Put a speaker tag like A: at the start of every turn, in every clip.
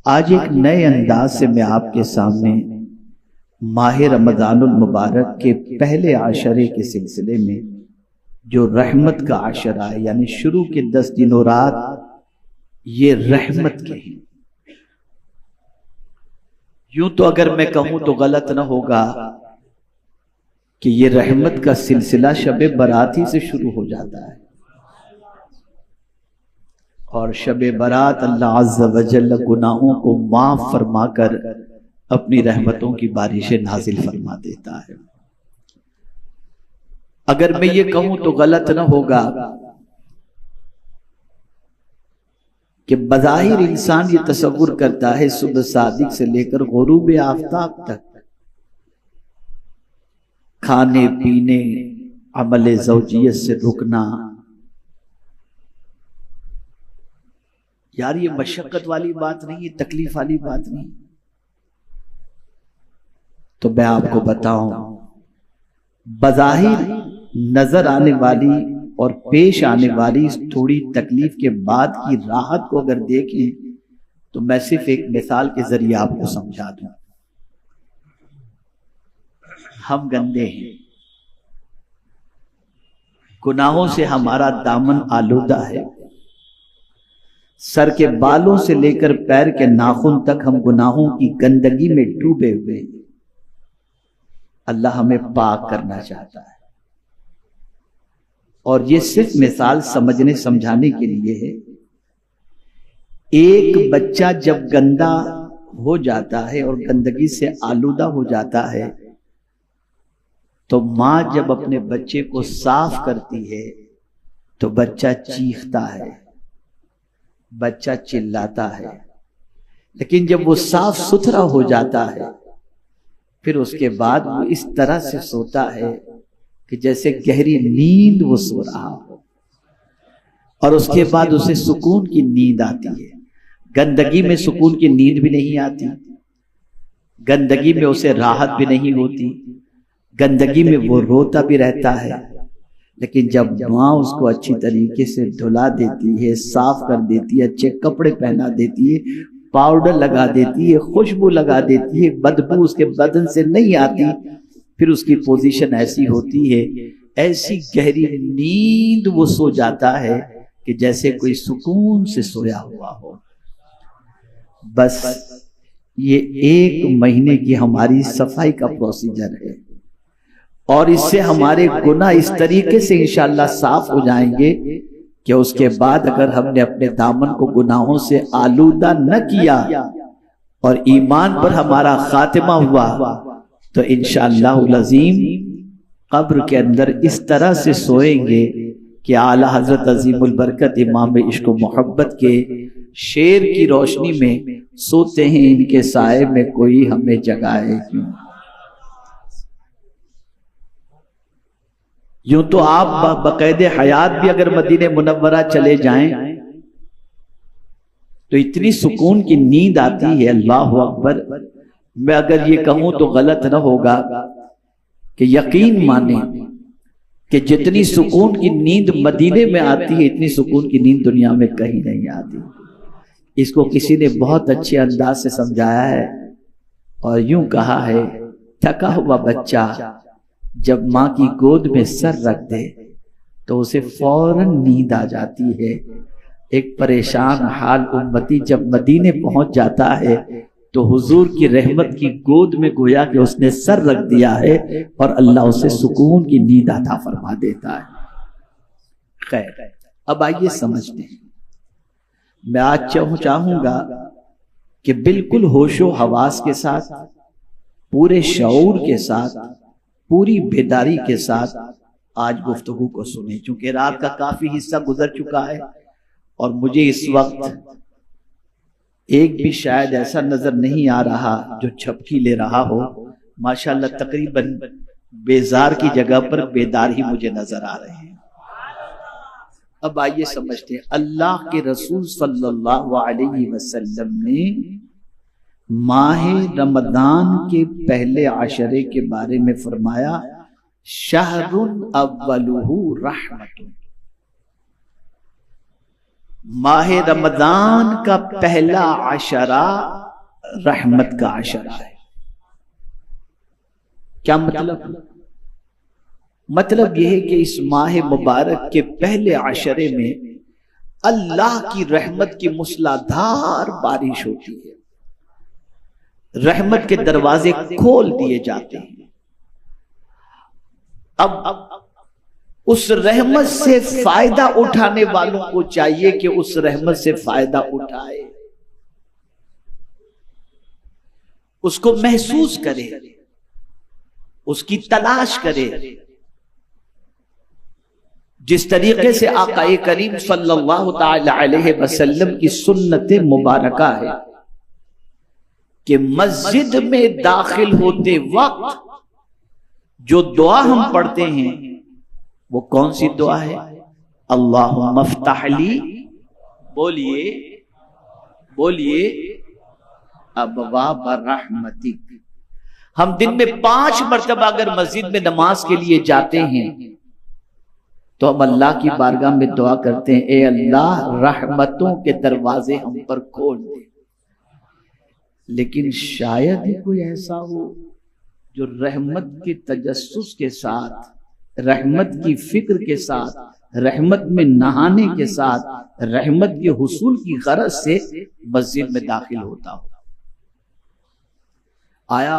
A: آج ایک نئے انداز سے میں آپ کے سامنے ماہ رمضان المبارک کے پہلے عشرے کے سلسلے میں جو رحمت کا عشرہ ہے، یعنی شروع کے 10 دن و رات یہ رحمت کے ہیں۔ یوں تو اگر میں کہوں تو غلط نہ ہوگا کہ یہ رحمت کا سلسلہ شب برات ہی سے شروع ہو جاتا ہے، اور شب برات اللہ عز و جل گناہوں کو معاف فرما کر اپنی رحمتوں کی بارشیں نازل فرما دیتا ہے۔ اگر میں یہ کہوں تو غلط نہ ہوگا کہ بظاہر انسان یہ تصور کرتا ہے صبح صادق سے لے کر غروب آفتاب تک کھانے پینے عمل زوجیت سے رکنا، یار یہ مشقت والی بات نہیں، یہ تکلیف والی بات نہیں۔ تو میں آپ کو بتاؤں، بظاہر نظر آنے والی اور پیش آنے والی اس تھوڑی تکلیف کے بعد کی راحت کو اگر دیکھیں تو میں صرف ایک مثال کے ذریعے آپ کو سمجھا دوں۔ ہم گندے ہیں، گناہوں سے ہمارا دامن آلودہ ہے، سر کے بالوں سے لے کر پیر کے ناخن تک ہم گناہوں کی گندگی میں ڈوبے ہوئے ہیں۔ اللہ ہمیں پاک کرنا چاہتا ہے، اور یہ صرف مثال سمجھنے سمجھانے کے لیے ہے۔ ایک بچہ جب گندا ہو جاتا ہے اور گندگی سے آلودہ ہو جاتا ہے تو ماں جب اپنے بچے کو صاف کرتی ہے تو بچہ چیختا ہے، بچہ چلاتا ہے، لیکن جب وہ صاف ستھرا ہو جاتا ہے پھر اس کے بعد وہ اس طرح سے سوتا ہے کہ جیسے گہری نیند وہ سو رہا ہو، اور اس کے بعد اسے سکون کی نیند آتی ہے۔ گندگی میں سکون کی نیند بھی نہیں آتی، گندگی میں اسے راحت بھی نہیں ہوتی، گندگی میں وہ روتا بھی رہتا ہے۔ لیکن جب ماں اس کو اچھی طریقے سے دھلا دیتی ہے، صاف کر دیتی ہے، اچھے کپڑے پہنا دیتی ہے، پاؤڈر لگا دیتی ہے، خوشبو لگا دیتی ہے، بدبو اس کے بدن سے نہیں آتی، پھر اس کی پوزیشن ایسی ہوتی ہے، ایسی گہری نیند وہ سو جاتا ہے کہ جیسے کوئی سکون سے سویا ہوا ہو۔ بس یہ 1 مہینے کی ہماری صفائی کا پروسیجر ہے، اور اس سے ہمارے گناہ اس طریقے سے انشاءاللہ صاف ہو جائیں گے کہ اس کے بعد اگر ہم نے اپنے دامن کو گناہوں سے آلودہ نہ کیا اور ایمان پر ہمارا خاتمہ ہوا تو انشاءاللہ العظیم قبر کے اندر اس طرح سے سوئیں گے کہ اعلیٰ حضرت عظیم البرکت امام عشق و محبت کے شعر کی روشنی میں سوتے ہیں ان کے سائے میں کوئی ہمیں جگائے کیوں۔ یوں تو آپ بقید حیات بھی اگر مدینہ منورہ چلے جائیں تو اتنی سکون کی نیند آتی ہے، اللہ اکبر۔ میں اگر یہ کہوں تو غلط نہ ہوگا کہ یقین مانیں کہ جتنی سکون کی نیند مدینے میں آتی ہے اتنی سکون کی نیند دنیا میں کہیں نہیں آتی۔ اس کو کسی نے بہت اچھے انداز سے سمجھایا ہے اور یوں کہا ہے، تھکا ہوا بچہ جب ماں کی گود میں سر رکھ دے تو اسے فوراً نیند آ جاتی ہے۔ ایک پریشان حال امتی جب مدینے پہنچ جاتا ہے تو حضور کی رحمت کی گود میں گویا کہ اس نے سر رکھ دیا ہے اور اللہ اسے سکون کی نیند عطا فرما دیتا ہے۔ خیر، اب آئیے سمجھتے ہیں۔ میں آج چاہوں گا کہ بالکل ہوش و حواس کے ساتھ، پورے شعور کے ساتھ، پوری بیداری کے ساتھ آج گفتگو کو سنیں، چونکہ رات کا کافی حصہ گزر چکا ہے اور مجھے اس وقت ایک بھی شاید ایسا نظر نہیں آ رہا جو جھپکی لے رہا ہو۔ ماشاءاللہ تقریباً بیزار کی جگہ پر بیدار ہی مجھے نظر آ رہے ہیں۔ اب آئیے سمجھتے ہیں، اللہ کے رسول صلی اللہ علیہ وسلم نے ماہ رمضان کے پہلے عشرے کے بارے میں فرمایا، شہر اولہ رحمت، ماہ رمضان کا پہلا عشرہ رحمت کا عشرہ ہے۔ کیا مطلب یہ ہے کہ اس ماہ مبارک کے پہلے عشرے میں اللہ کی رحمت کی موسلادھار بارش ہوتی ہے، رحمت کے دروازے کھول دیے جاتے ہیں۔ اب اس رحمت سے فائدہ اٹھانے والوں کو چاہیے کہ اس رحمت سے فائدہ اٹھائے، اس کو محسوس کرے، اس کی تلاش کرے۔ جس طریقے سے آقا کریم صلی اللہ تعالی علیہ وسلم کی سنت مبارکہ ہے کہ مسجد میں داخل ہوتے وقت جو دعا ہم پڑھتے ہیں وہ کون سی دعا ہے؟ اللہم افتح لی، بولیے ابواب رحمتک۔ ہم دن میں 5 مرتبہ اگر مسجد میں نماز کے لیے جاتے ہیں تو ہم اللہ کی بارگاہ میں دعا کرتے ہیں، اے اللہ رحمتوں کے دروازے ہم پر کھول دے۔ لیکن شاید ہی کوئی ایسا ہو جو رحمت کے تجسس کے ساتھ، رحمت کی فکر کے ساتھ، رحمت میں نہانے کے ساتھ، رحمت کے حصول کی غرض سے مسجد میں داخل ہوتا ہو۔ آیا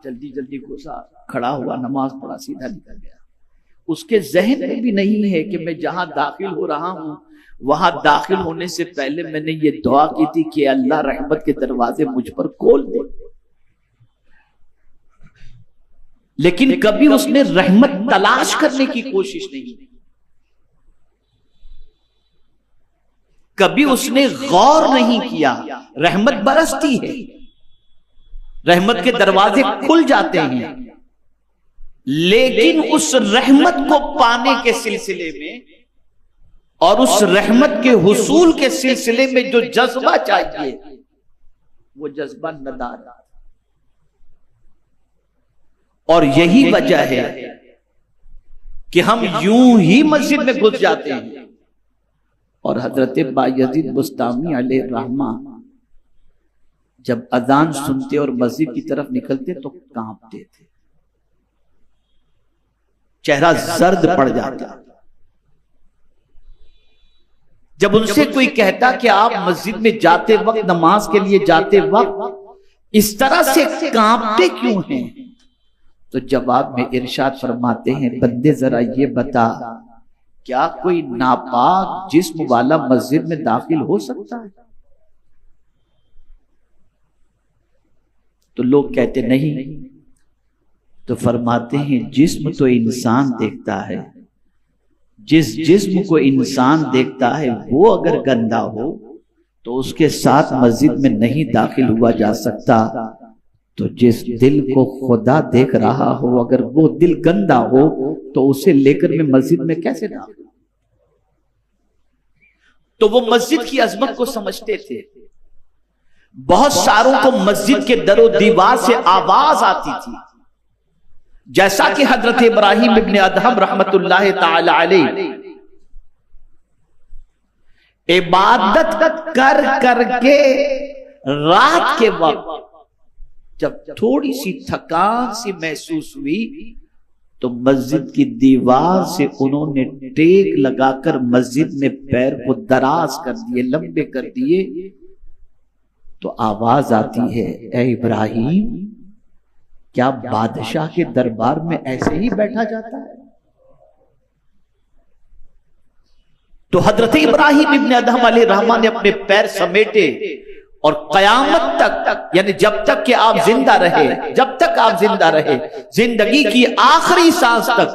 A: جلدی گھسا، کھڑا ہوا، نماز پڑھا، سیدھا نکل گیا۔ اس کے ذہن میں بھی نہیں ہے کہ میں جہاں داخل ہو رہا ہوں وہاں داخل ہونے سے پہلے میں نے یہ دعا کی تھی کہ اللہ رحمت کے دروازے مجھ پر کھول دے۔ لیکن کبھی اس نے رحمت تلاش کرنے کی کوشش نہیں، کبھی اس نے غور نہیں کیا۔ رحمت برستی ہے، رحمت کے دروازے کھل جاتے ہیں، لیکن اس رحمت کو پانے کے سلسلے میں اور اس رحمت کے حصول کے سلسلے میں جو جذبہ چاہیے وہ جذبہ ندارت۔ اور یہی وجہ ہے کہ ہم یوں ہی مسجد میں گھس جاتے ہیں، اور حضرت بایزید بستامی علیہ الرحمہ جب اذان سنتے اور مسجد کی طرف نکلتے تو کانپتے تھے، چہرہ زرد پڑ جاتا۔ جب ان سے کوئی کہتا کہ آپ مسجد میں جاتے وقت، نماز کے لیے جاتے وقت اس طرح سے کانپتے کیوں ہیں، تو جواب میں ارشاد فرماتے ہیں، بندے ذرا یہ بتا، کیا کوئی ناپاک جسم والا مسجد میں داخل ہو سکتا ہے؟ تو لوگ کہتے نہیں، تو فرماتے ہیں جسم تو انسان دیکھتا ہے، جس جسم کو انسان دیکھتا ہے وہ اگر گندا ہو تو اس کے ساتھ مسجد میں نہیں داخل ہوا جا سکتا، تو جس دل کو خدا دیکھ رہا ہو اگر وہ دل گندا ہو تو اسے لے کر میں مسجد میں کیسے داخل؟ تو وہ مسجد کی عظمت کو سمجھتے تھے۔ بہت ساروں کو مسجد کے در و دیوار سے آواز آتی تھی، جیسا کہ حضرت ابراہیم ابن ادہم رحمت اللہ تعالی علیہ عبادت کر کر کے رات کے وقت جب تھوڑی سی تھکان سی محسوس ہوئی تو مسجد کی دیوار سے انہوں نے ٹیک لگا کر مسجد میں پیر کو دراز کر دیے، لمبے کر دیے، تو آواز آتی ہے، اے ابراہیم، کیا بادشاہ کے دربار میں ایسے ہی بیٹھا جاتا ہے؟ تو حضرت ابراہیم ابن ادہم علیہ الرحمہ نے اپنے پیر سمیٹے اور قیامت تک، یعنی جب تک کہ آپ زندہ رہے، جب تک آپ زندہ رہے، زندگی کی آخری سانس تک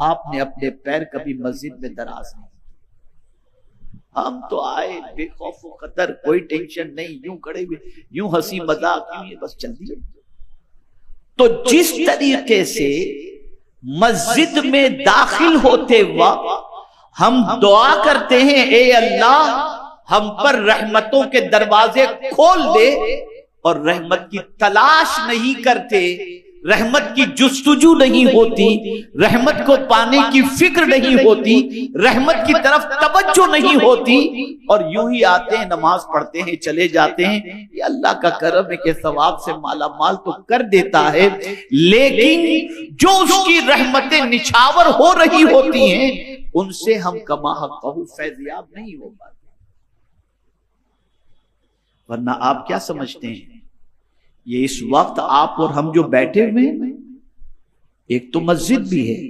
A: آپ نے اپنے پیر کبھی مسجد میں دراز نہیں۔ ہم تو آئے بے خوف و خطر، کوئی ٹینشن نہیں، یوں کھڑے ہوئے، یوں ہنسی مذاق، یوں یہ بس چل دیے۔ تو جس طریقے سے مسجد میں داخل ہوتے وقت ہم دعا کرتے ہیں، اے اللہ ہم پر رحمتوں کے دروازے کھول دے، اور رحمت کی تلاش نہیں کرتے، رحمت کی جستجو نہیں ہوتی، رحمت کو پانے کی فکر نہیں ہوتی، رحمت کی طرف توجہ نہیں ہوتی، اور یوں ہی آتے ہیں نماز پڑھتے ہیں چلے جاتے ہیں، یہ اللہ کا کرم ہے کہ ثواب سے مالا مال تو کر دیتا ہے، لیکن جو اس کی رحمتیں نچھاور ہو رہی ہوتی ہیں ان سے ہم کما حقہ فیضیاب نہیں ہو پاتے۔ ورنہ آپ کیا سمجھتے ہیں، یہ اس وقت آپ اور ہم جو بیٹھے ہوئے ہیں، ایک تو مسجد بھی ہے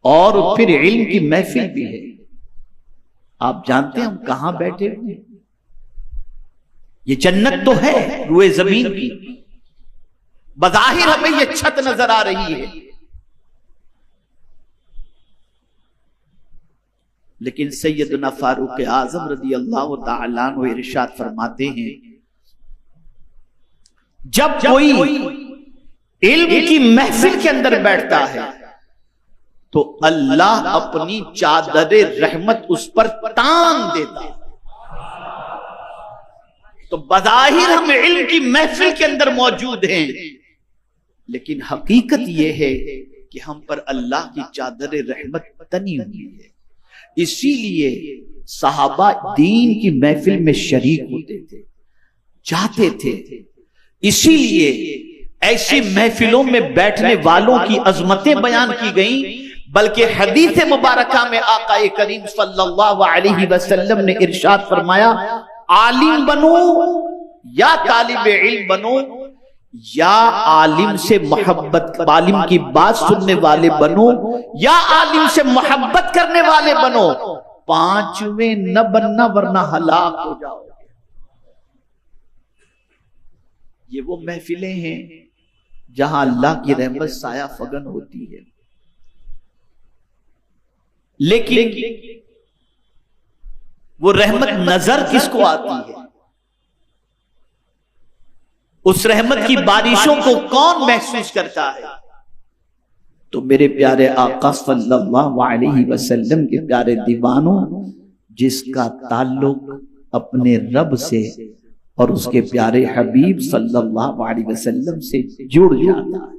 A: اور پھر علم کی محفل بھی ہے، آپ جانتے ہیں ہم کہاں بیٹھے ہوئے ہیں؟ یہ جنت تو ہے روئے زمین کی، بظاہر ہمیں یہ چھت نظر آ رہی ہے، لیکن سیدنا فاروق اعظم رضی اللہ تعالیٰ عنہ ارشاد فرماتے ہیں جب کوئی علم کی محفل کے اندر بیٹھتا ہے تو اللہ اپنی چادر رحمت اس پر تان دیتا ہے۔ تو بظاہر ہم علم کی محفل کے اندر موجود ہیں، لیکن حقیقت یہ ہے کہ ہم پر اللہ کی چادر رحمت تنی ہوئی ہے۔ اسی لیے صحابہ دین کی محفل میں شریک ہوتے تھے، جاتے تھے، اسی لیے ایسی محفلوں میں بیٹھنے والوں کی عظمتیں بیان کی گئیں، بلکہ حدیث مبارکہ میں آقا کریم صلی اللہ علیہ وسلم نے ارشاد فرمایا عالم بنو یا طالب علم بنو یا عالم سے محبت، عالم کی بات سننے والے بنو یا عالم سے محبت کرنے والے بنو، پانچویں نہ بننا ورنہ ہلاک ہو جاؤ۔ یہ وہ محفلیں ہیں جہاں اللہ کی رحمت سایہ فگن ہوتی ہے، لیکن وہ رحمت نظر کس کو آتی ہے؟ اس رحمت کی بارشوں کو کون محسوس کرتا ہے؟ تو میرے پیارے آقا صلی اللہ علیہ وسلم کے پیارے دیوانوں، جس کا تعلق اپنے رب سے اور اس کے پیارے حبیب صلی اللہ علیہ وسلم سے جڑ جاتا ہے،